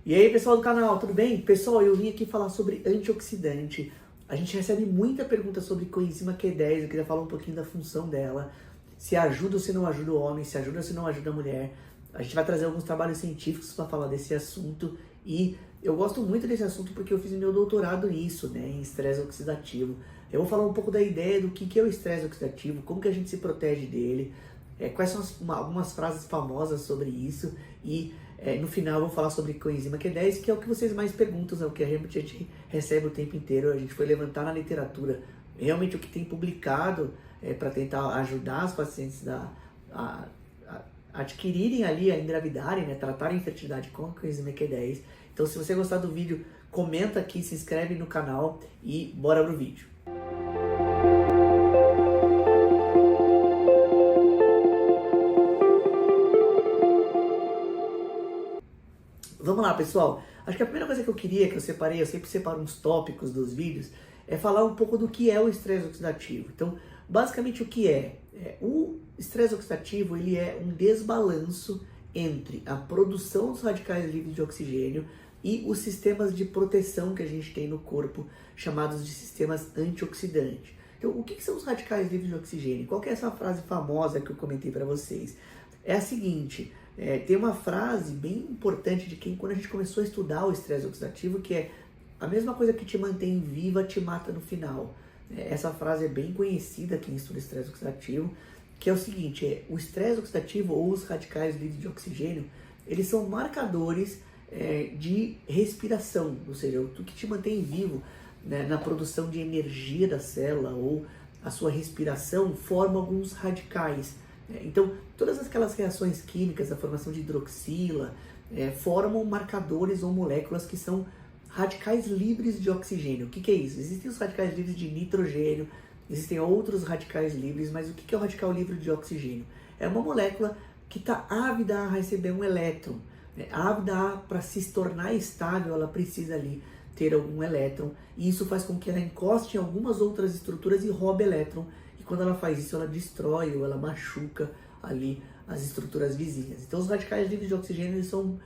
E aí, pessoal do canal, tudo bem? Pessoal, eu vim aqui falar sobre antioxidante. A gente recebe muita pergunta sobre coenzima Q10, eu queria falar um pouquinho da função dela, se ajuda ou se não ajuda o homem, se ajuda ou se não ajuda a mulher. A gente vai trazer alguns trabalhos científicos para falar desse assunto e eu gosto muito desse assunto porque eu fiz meu doutorado nisso, né, em estresse oxidativo. Eu vou falar um pouco da ideia do que é o estresse oxidativo, como que a gente se protege dele, quais são algumas frases famosas sobre isso e no final eu vou falar sobre coenzima Q10, que é o que vocês mais perguntam, é o que a gente recebe o tempo inteiro. A gente foi levantar na literatura realmente o que tem publicado para tentar ajudar os pacientes a adquirirem ali, a engravidarem, né, tratarem a infertilidade com a coenzima Q10. Então, se você gostar do vídeo, comenta aqui, se inscreve no canal e bora pro vídeo. Vamos lá, pessoal. Acho que a primeira coisa que eu queria, que eu separei, eu sempre separo uns tópicos dos vídeos, é falar um pouco do que é o estresse oxidativo. Então, basicamente o que é? O estresse oxidativo, ele é um desbalanço entre a produção dos radicais livres de oxigênio e os sistemas de proteção que a gente tem no corpo, chamados de sistemas antioxidantes. Então, o que são os radicais livres de oxigênio? Qual que é essa frase famosa que eu comentei para vocês? É a seguinte: tem uma frase bem importante de quando a gente começou a estudar o estresse oxidativo, que é: a mesma coisa que te mantém viva te mata no final. Essa frase é bem conhecida quem estuda estresse oxidativo, que é o seguinte: o estresse oxidativo ou os radicais livres de oxigênio, eles são marcadores de respiração, ou seja, o que te mantém vivo, né, na produção de energia da célula ou a sua respiração forma alguns radicais. Então, todas aquelas reações químicas, a formação de hidroxila, formam marcadores ou moléculas que são radicais livres de oxigênio. O que é isso? Existem os radicais livres de nitrogênio, existem outros radicais livres, mas o que é o radical livre de oxigênio? É uma molécula que está ávida a receber um elétron, ávida para se tornar estável, ela precisa ali ter algum elétron, e isso faz com que ela encoste em algumas outras estruturas e roube elétron. E quando ela faz isso, ela destrói ou ela machuca ali as estruturas vizinhas. Então, os radicais livres de oxigênio, eles são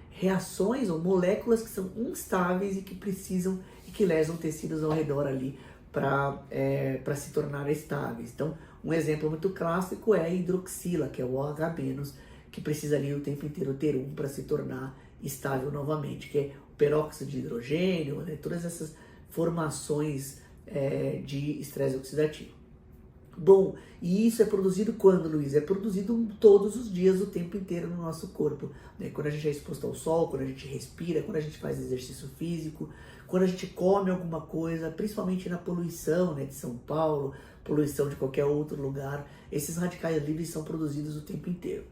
reações ou moléculas que são instáveis e que precisam e que lesam tecidos ao redor ali para se tornar estáveis. Então, um exemplo muito clássico é a hidroxila, que é o OH-, que precisa ali o tempo inteiro ter um para se tornar estável novamente, que é o peróxido de hidrogênio, né? Todas essas formações de estresse oxidativo. Bom, e isso é produzido quando, Luiz? É produzido todos os dias, o tempo inteiro no nosso corpo, né? Quando a gente é exposto ao sol, quando a gente respira, quando a gente faz exercício físico, quando a gente come alguma coisa, principalmente na poluição, né, de São Paulo, poluição de qualquer outro lugar, esses radicais livres são produzidos o tempo inteiro.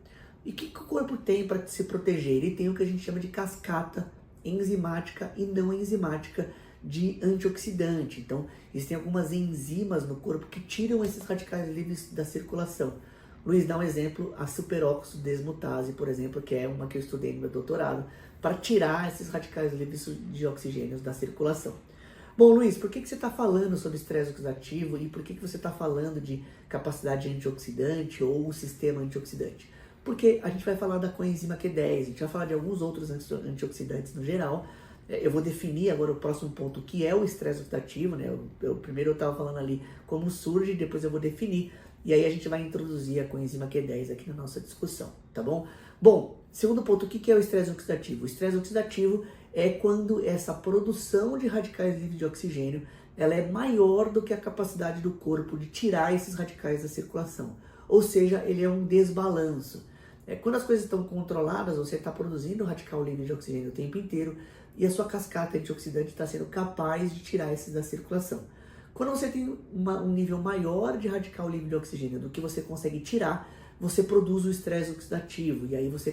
E o que o corpo tem para se proteger? Ele tem o que a gente chama de cascata enzimática e não enzimática de antioxidante. Então, existem algumas enzimas no corpo que tiram esses radicais livres da circulação. Luiz, dá um exemplo: a superóxido desmutase, por exemplo, que é uma que eu estudei no meu doutorado, para tirar esses radicais livres de oxigênio da circulação. Bom, Luiz, por que você está falando sobre estresse oxidativo e por que você está falando de capacidade antioxidante ou o sistema antioxidante? Porque a gente vai falar da coenzima Q10, a gente vai falar de alguns outros antioxidantes no geral. Eu vou definir agora o próximo ponto, que é o estresse oxidativo, né? Primeiro eu estava falando ali como surge, depois eu vou definir, e aí a gente vai introduzir a coenzima Q10 aqui na nossa discussão, tá bom? Bom, segundo ponto, o que é o estresse oxidativo? O estresse oxidativo é quando essa produção de radicais livres de oxigênio, ela é maior do que a capacidade do corpo de tirar esses radicais da circulação. Ou seja, ele é um desbalanço. Quando as coisas estão controladas, você está produzindo radical livre de oxigênio o tempo inteiro e a sua cascata antioxidante está sendo capaz de tirar esses da circulação. Quando você tem um nível maior de radical livre de oxigênio do que você consegue tirar, você produz o estresse oxidativo e aí você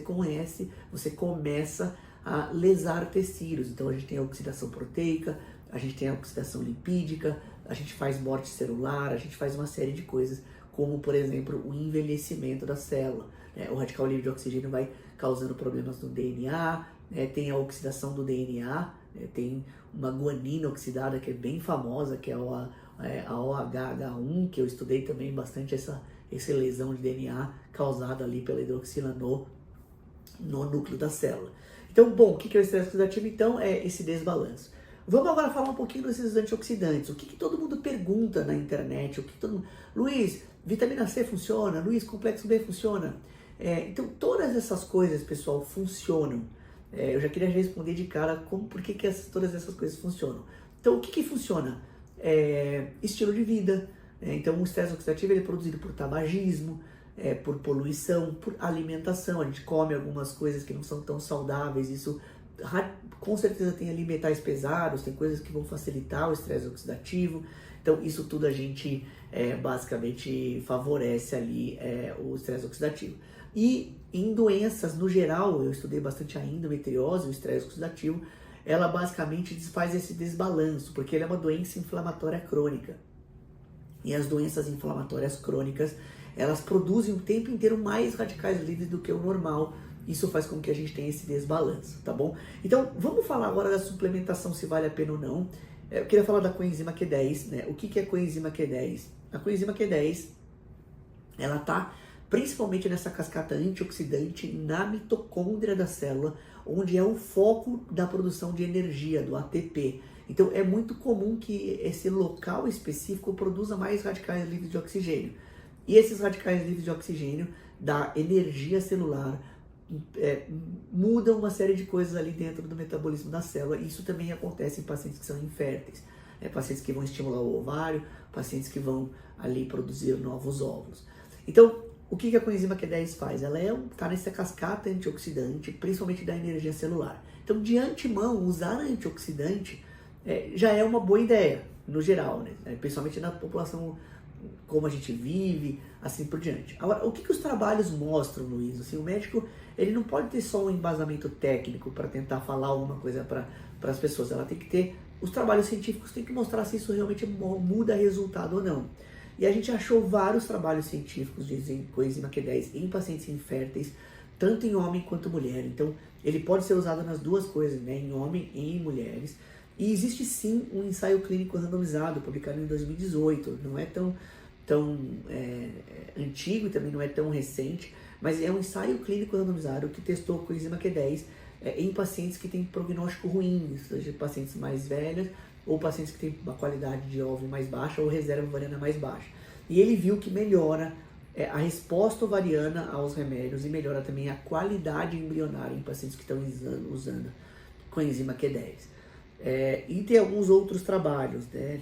começa a lesar tecidos. Então a gente tem a oxidação proteica, a gente tem a oxidação lipídica, a gente faz morte celular, a gente faz uma série de coisas, como por exemplo o envelhecimento da célula. O radical livre de oxigênio vai causando problemas no DNA, tem a oxidação do DNA, tem uma guanina oxidada que é bem famosa, que é a OHH1, que eu estudei também bastante essa lesão de DNA causada ali pela hidroxila no núcleo da célula. Então, bom, o que é o estresse oxidativo? Então, é esse desbalanço. Vamos agora falar um pouquinho desses antioxidantes. O que todo mundo pergunta na internet? Luiz, vitamina C funciona? Luiz, complexo B funciona? Então, todas essas coisas, pessoal, funcionam. Eu já queria responder de cara por que todas essas coisas funcionam. Então, o que funciona? Estilo de vida. Então, o estresse oxidativo ele é produzido por tabagismo, por poluição, por alimentação. A gente come algumas coisas que não são tão saudáveis. Isso, com certeza, tem ali metais pesados, tem coisas que vão facilitar o estresse oxidativo. Então, isso tudo a gente basicamente favorece ali o estresse oxidativo. E em doenças, no geral, eu estudei bastante a endometriose, o estresse oxidativo, ela basicamente faz esse desbalanço, porque ela é uma doença inflamatória crônica. E as doenças inflamatórias crônicas, elas produzem o tempo inteiro mais radicais livres do que o normal. Isso faz com que a gente tenha esse desbalanço, tá bom? Então, vamos falar agora da suplementação, se vale a pena ou não. Eu queria falar da coenzima Q10, né? O que é coenzima Q10? A coenzima Q10, ela tá principalmente nessa cascata antioxidante na mitocôndria da célula, onde é o foco da produção de energia, do ATP. Então, é muito comum que esse local específico produza mais radicais livres de oxigênio. E esses radicais livres de oxigênio da energia celular mudam uma série de coisas ali dentro do metabolismo da célula. Isso também acontece em pacientes que são inférteis, pacientes que vão estimular o ovário, pacientes que vão ali produzir novos óvulos. Então, o que a coenzima Q10 faz? Ela está nessa cascata antioxidante, principalmente da energia celular. Então, de antemão, usar antioxidante já é uma boa ideia, no geral, né? Principalmente na população como a gente vive, assim por diante. Agora, o que os trabalhos mostram, Luiz? Assim, o médico ele não pode ter só um embasamento técnico para tentar falar alguma coisa para as pessoas. Ela tem que ter, os trabalhos científicos têm que mostrar se isso realmente muda resultado ou não. E a gente achou vários trabalhos científicos de coenzima Q10 em pacientes inférteis, tanto em homem quanto mulher. Então, ele pode ser usado nas duas coisas, né? Em homem e em mulheres. E existe sim um ensaio clínico randomizado, publicado em 2018. Não é tão antigo e também não é tão recente, mas é um ensaio clínico randomizado que testou coenzima Q10 em pacientes que têm prognóstico ruim, seja pacientes mais velhos ou pacientes que têm uma qualidade de óvulo mais baixa ou reserva ovariana mais baixa. E ele viu que melhora a resposta ovariana aos remédios e melhora também a qualidade embrionária em pacientes que estão usando coenzima Q10. E tem alguns outros trabalhos, né?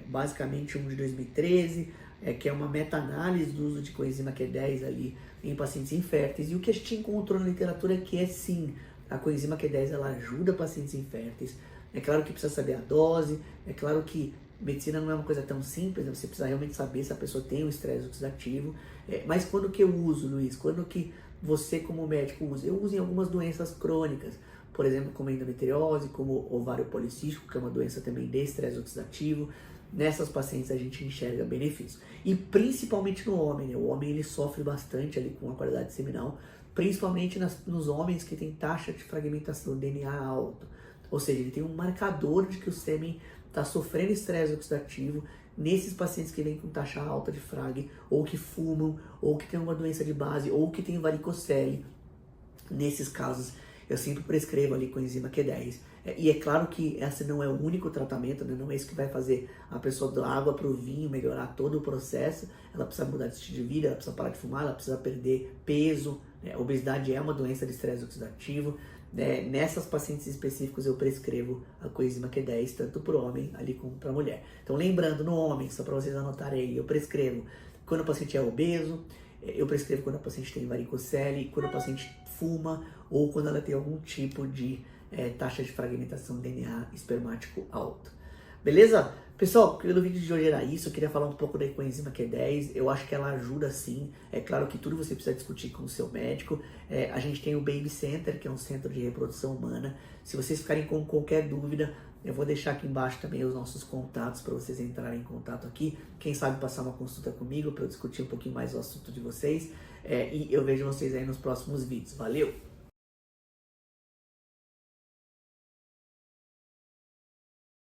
Basicamente um de 2013, que é uma meta-análise do uso de coenzima Q10 ali em pacientes inférteis. E o que a gente encontrou na literatura é que sim, a coenzima Q10 ela ajuda pacientes inférteis. É claro que precisa saber a dose, é claro que medicina não é uma coisa tão simples, né? Você precisa realmente saber se a pessoa tem um estresse oxidativo. Mas quando que eu uso, Luiz? Quando que você como médico usa? Eu uso em algumas doenças crônicas, por exemplo, como a endometriose, como ovário policístico, que é uma doença também de estresse oxidativo. Nessas pacientes a gente enxerga benefício. E principalmente no homem, né? O homem ele sofre bastante ali com a qualidade seminal, principalmente nos homens que têm taxa de fragmentação do DNA alto. Ou seja, ele tem um marcador de que o sêmen está sofrendo estresse oxidativo nesses pacientes que vêm com taxa alta de frag, ou que fumam, ou que tem uma doença de base, ou que tem varicocele. Nesses casos, eu sempre prescrevo ali coenzima Q10. E é claro que esse não é o único tratamento, né? Não é isso que vai fazer a pessoa da água para o vinho, melhorar todo o processo. Ela precisa mudar de estilo de vida, ela precisa parar de fumar, ela precisa perder peso. A obesidade é uma doença de estresse oxidativo. Nessas pacientes específicos eu prescrevo a coenzima Q10, tanto para o homem ali como para a mulher. Então lembrando, no homem, só para vocês anotarem aí, eu prescrevo quando o paciente é obeso, eu prescrevo quando a paciente tem varicocele, quando a paciente fuma ou quando ela tem algum tipo de taxa de fragmentação do DNA espermático alto. Beleza? Pessoal, pelo vídeo de hoje era isso. Eu queria falar um pouco da coenzima Q10. Eu acho que ela ajuda sim. É claro que tudo você precisa discutir com o seu médico. A gente tem o Baby Center, que é um centro de reprodução humana. Se vocês ficarem com qualquer dúvida, eu vou deixar aqui embaixo também os nossos contatos para vocês entrarem em contato aqui. Quem sabe passar uma consulta comigo para eu discutir um pouquinho mais o assunto de vocês. E eu vejo vocês aí nos próximos vídeos. Valeu!